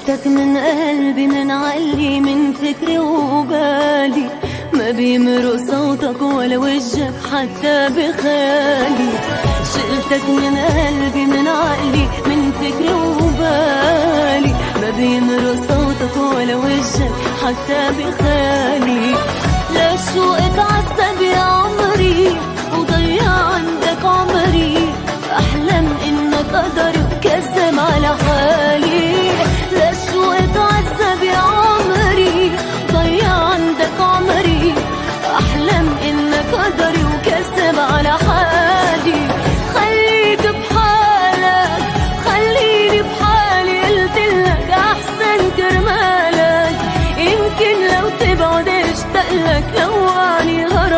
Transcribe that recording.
شلتك من قلبي، من عقلي، من فكري وبالي، ما بيمرق صوتك ولا وجهك حتى بخيالي. شلتك من قلبي، من عقلي، من فكري وبالي، ما بيمرق صوتك ولا وجهك حتى بخيالي. لشو اتعذب يا عمري وضيع عندك عمري، أحلم إنك قدري وكذب على حالي. لشو اتعذب يا عمري ضيع عندك عمري، أحلم إنك قدري وكذب على حالي.